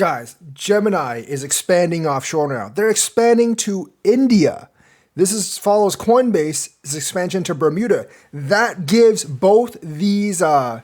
Guys, Gemini is expanding offshore now. They're expanding to India. Follows Coinbase's expansion to Bermuda. That gives both these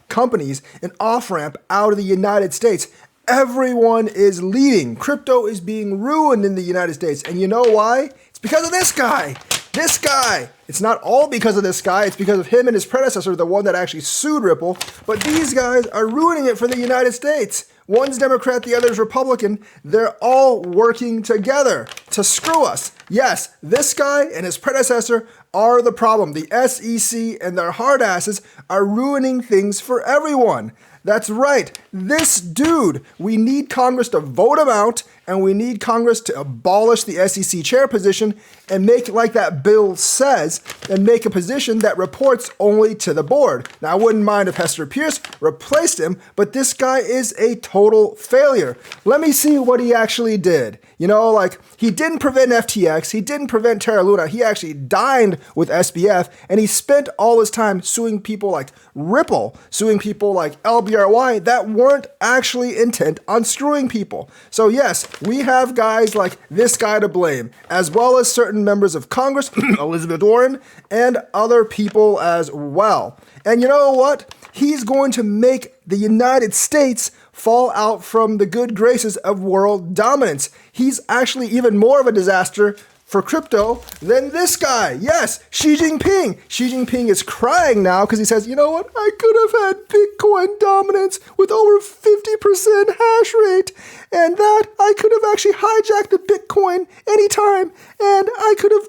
companies an off-ramp out of the United States. Everyone is leaving. Crypto is being ruined in the United States. And you know why? It's because of this guy. This guy. It's not all because of this guy. It's because of him and his predecessor, the one that actually sued Ripple. But these guys are ruining it for the United States. One's Democrat, the other's Republican. They're all working together to screw us. Yes, this guy and his predecessor are the problem. The SEC and their hard asses are ruining things for everyone. That's right. This dude, we need Congress to vote him out, and we need Congress to abolish the SEC chair position and make, like that bill says, and make a position that reports only to the board. Now, I wouldn't mind if Hester Pierce replaced him, but this guy is a total failure. Let me see what he actually did. You know, like, he didn't prevent FTX, he didn't prevent Terra Luna, he actually dined with SBF, and he spent all his time suing people like Ripple, suing people like LBRY that weren't actually intent on screwing people. So yes, we have guys like this guy to blame, as well as certain members of Congress, Elizabeth Warren, and other people as well. And you know what? He's going to make the United States fall out from the good graces of world dominance. He's actually even more of a disaster for crypto than this guy. Yes, Xi Jinping. Xi Jinping is crying now because he says, you know what? I could have had Bitcoin dominance with over 50% hash rate, and that I could have actually hijacked the Bitcoin anytime, and I could have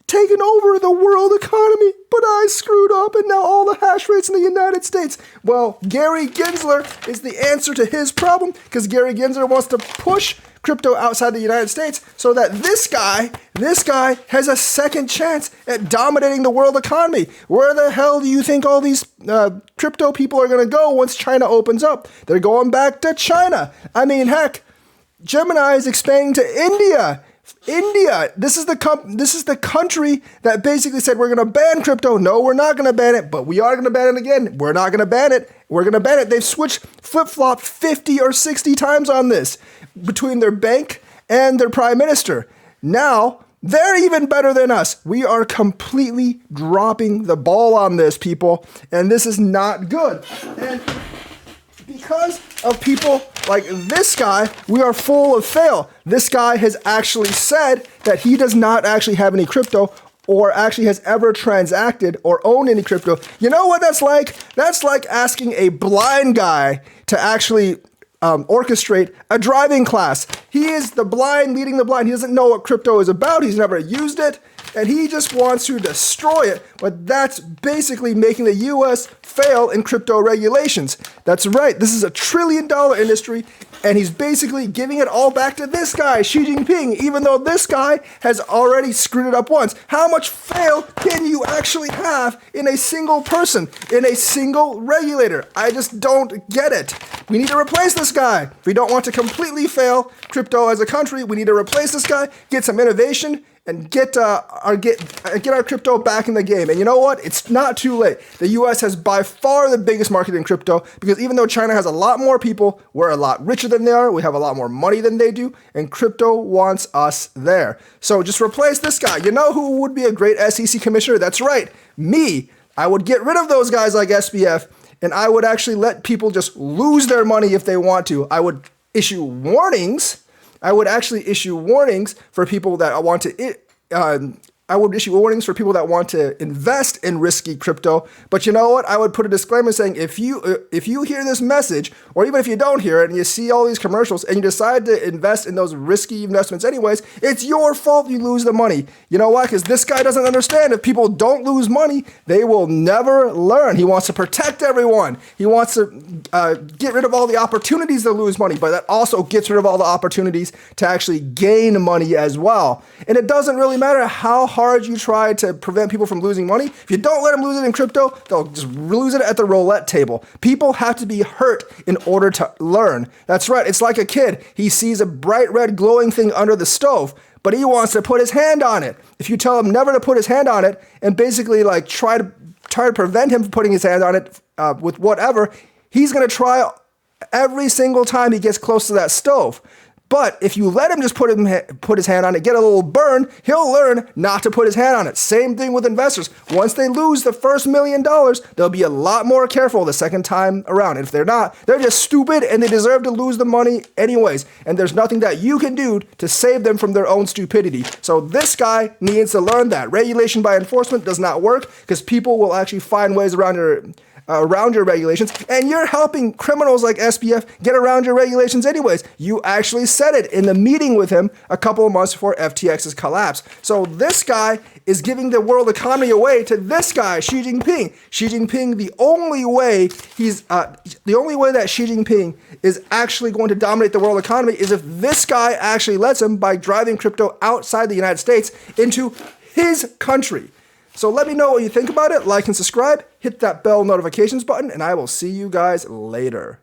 taken over the world economy, but I screwed up and now all the hash rates in the United States. Well, Gary Gensler is the answer to his problem because Gary Gensler wants to push crypto outside the United States so that this guy has a second chance at dominating the world economy. Where the hell do you think all these crypto people are going to go once China opens up? They're going back to China. I mean, heck, Gemini is expanding to India. India, this is the country that basically said we're going to ban crypto. No, we're not going to ban it, but we are going to ban it again. We're not going to ban it. We're going to ban it. They've switched flip-flopped 50 or 60 times on this between their bank and their prime minister. Now, they're even better than us. We are completely dropping the ball on this, people, and this is not good. And because of people like this guy, we are full of fail. This guy has actually said that he does not actually have any crypto or actually has ever transacted or owned any crypto. You know what that's like? That's like asking a blind guy to actually orchestrate a driving class. He is the blind leading the blind. He doesn't know what crypto is about. He's never used it. And he just wants to destroy it. But that's basically making the U.S. fail in crypto regulations. That's right. This is a $1 trillion industry. And he's basically giving it all back to this guy, Xi Jinping, even though this guy has already screwed it up once. How much fail can you actually have in a single person, in a single regulator? I just don't get it. We need to replace this guy. If we don't want to completely fail crypto as a country, we need to replace this guy, get some innovation, and get our crypto back in the game. And you know what? It's not too late. The U.S. has by far the biggest market in crypto because even though China has a lot more people, we're a lot richer than they are. We have a lot more money than they do, and crypto wants us there. So just replace this guy. You know who would be a great SEC commissioner? That's right, me. I would get rid of those guys like SBF, and I would actually let people just lose their money if they want to. I would issue warnings. I would actually issue warnings for people that want to invest in risky crypto. But you know what? I would put a disclaimer saying if you hear this message, or even if you don't hear it and you see all these commercials and you decide to invest in those risky investments anyways, it's your fault you lose the money. You know why? Because this guy doesn't understand if people don't lose money, they will never learn. He wants to protect everyone. He wants to get rid of all the opportunities to lose money, but that also gets rid of all the opportunities to actually gain money as well. And it doesn't really matter how hard you try to prevent people from losing money. If you don't let them lose it in crypto, they'll just lose it at the roulette table. People have to be hurt in order to learn. That's right. It's like a kid. He sees a bright red glowing thing under the stove, but he wants to put his hand on it. If you tell him never to put his hand on it and basically like try to prevent him from putting his hand on it with whatever, he's going to try every single time he gets close to that stove. But if you let him just put his hand on it, get a little burn, he'll learn not to put his hand on it. Same thing with investors. Once they lose the first $1 million, they'll be a lot more careful the second time around. And if they're not, they're just stupid and they deserve to lose the money anyways. And there's nothing that you can do to save them from their own stupidity. So this guy needs to learn that. Regulation by enforcement does not work because people will actually find ways around your regulations, and you're helping criminals like SBF get around your regulations anyways. You actually said it in the meeting with him a couple of months before FTX's collapse. So this guy is giving the world economy away to this guy, Xi Jinping. Xi Jinping, the only way that Xi Jinping is actually going to dominate the world economy is if this guy actually lets him by driving crypto outside the United States into his country. So let me know what you think about it. Like and subscribe. Hit that bell notifications button, and I will see you guys later.